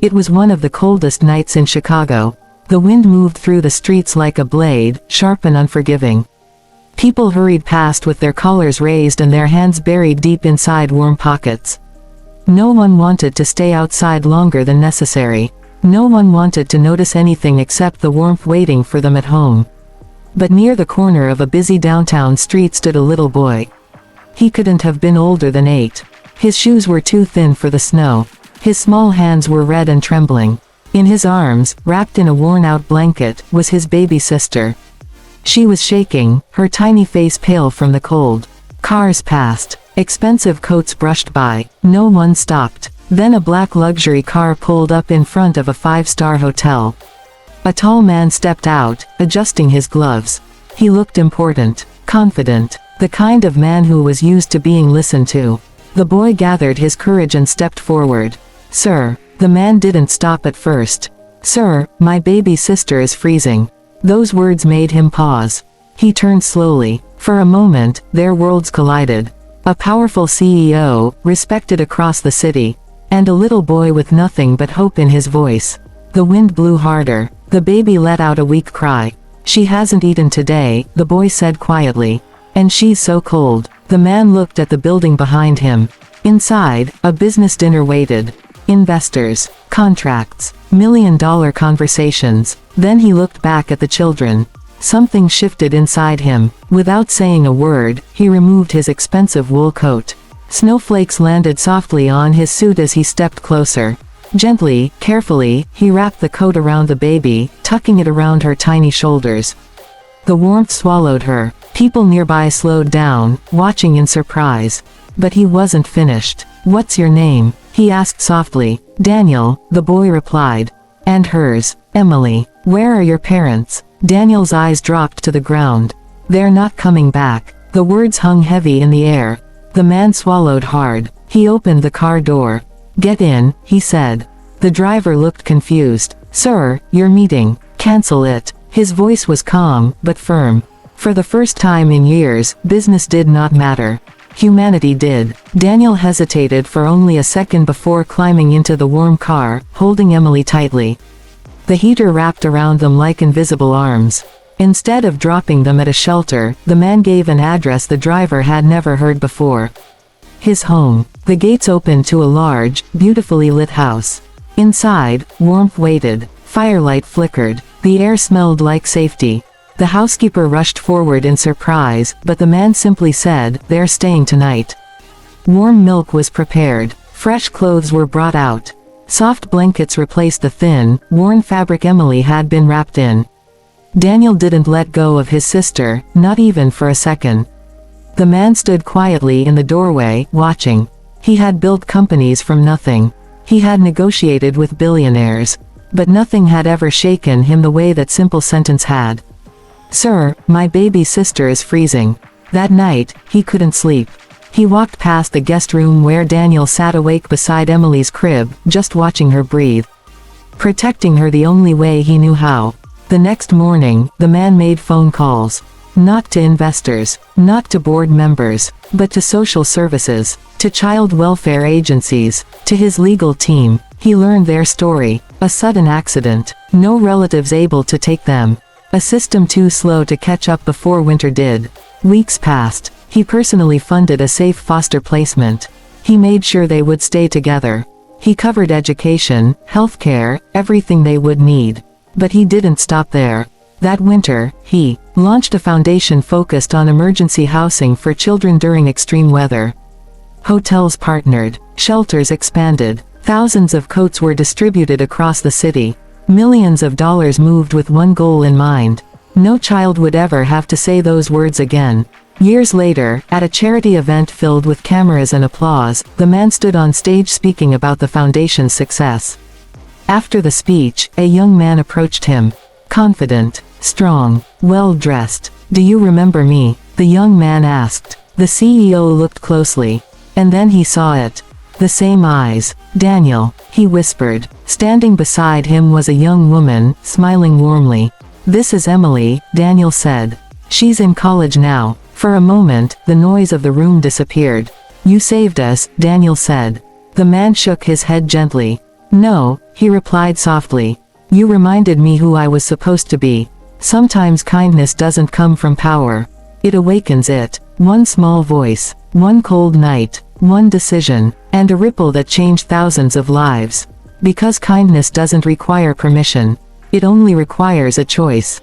It was one of the coldest nights in Chicago. The wind moved through the streets like a blade, sharp and unforgiving. People hurried past with their collars raised and their hands buried deep inside warm pockets. No one wanted to stay outside longer than necessary. No one wanted to notice anything except the warmth waiting for them at home. But near the corner of a busy downtown street stood a little boy. He couldn't have been older than 8. His shoes were too thin for the snow. His small hands were red and trembling. In his arms, wrapped in a worn-out blanket, was his baby sister. She was shaking, her tiny face pale from the cold. Cars passed. Expensive coats brushed by. No one stopped. Then a black luxury car pulled up in front of a 5-star hotel. A tall man stepped out, adjusting his gloves. He looked important, confident, the kind of man who was used to being listened to. The boy gathered his courage and stepped forward. "Sir." The man didn't stop at first. "Sir, my baby sister is freezing." Those words made him pause. He turned slowly. For a moment, their worlds collided. A powerful CEO, respected across the city, and a little boy with nothing but hope in his voice. The wind blew harder. The baby let out a weak cry. "She hasn't eaten today," the boy said quietly. "And she's so cold." The man looked at the building behind him. Inside, a business dinner waited. Investors, contracts, million-dollar conversations. Then he looked back at the children. Something shifted inside him. Without saying a word, he removed his expensive wool coat. Snowflakes landed softly on his suit as he stepped closer. Gently, carefully, he wrapped the coat around the baby, tucking it around her tiny shoulders. The warmth swallowed her. People nearby slowed down, watching in surprise. But he wasn't finished. "What's your name?" he asked softly. "Daniel," the boy replied. "And hers?" "Emily." "Where are your parents?" Daniel's eyes dropped to the ground. "They're not coming back." The words hung heavy in the air. The man swallowed hard. He opened the car door. "Get in," he said. The driver looked confused. "Sir, your meeting. Cancel it." His voice was calm, but firm. For the first time in years, business did not matter. Humanity did. Daniel hesitated for only a second before climbing into the warm car, holding Emily tightly. The heater wrapped around them like invisible arms. Instead of dropping them at a shelter, the man gave an address the driver had never heard before. His home. The gates opened to a large, beautifully lit house. Inside, warmth waited. Firelight flickered. The air smelled like safety. The housekeeper rushed forward in surprise, but the man simply said, "They're staying tonight." Warm milk was prepared. Fresh clothes were brought out. Soft blankets replaced the thin, worn fabric Emily had been wrapped in. Daniel didn't let go of his sister, not even for a second. The man stood quietly in the doorway, watching. He had built companies from nothing. He had negotiated with billionaires. But nothing had ever shaken him the way that simple sentence had. "Sir, my baby sister is freezing." That night, he couldn't sleep. He walked past the guest room where Daniel sat awake beside Emily's crib, just watching her breathe. Protecting her the only way he knew how. The next morning, the man made phone calls. Not to investors, not to board members, but to social services, to child welfare agencies, to his legal team. He learned their story. A sudden accident. No relatives able to take them. A system too slow to catch up before winter did. Weeks passed. He personally funded a safe foster placement. He made sure they would stay together. He covered education, healthcare, everything they would need. But he didn't stop there. That winter, he launched a foundation focused on emergency housing for children during extreme weather. Hotels partnered. Shelters expanded. Thousands of coats were distributed across the city. Millions of dollars moved with one goal in mind. No child would ever have to say those words again. Years later, at a charity event filled with cameras and applause, the man stood on stage speaking about the foundation's success. After the speech, a young man approached him. Confident, strong, well-dressed. "Do you remember me?" the young man asked. The CEO looked closely. And then he saw it. The same eyes. "Daniel," he whispered. Standing beside him was a young woman, smiling warmly. "This is Emily," Daniel said. "She's in college now." For a moment, the noise of the room disappeared. "You saved us," Daniel said. The man shook his head gently. "No, He replied softly. You reminded me who I was supposed to be. Sometimes kindness doesn't come from power. It awakens it. One small voice, one cold night, one decision, and a ripple that changed thousands of lives. Because kindness doesn't require permission. It only requires a choice.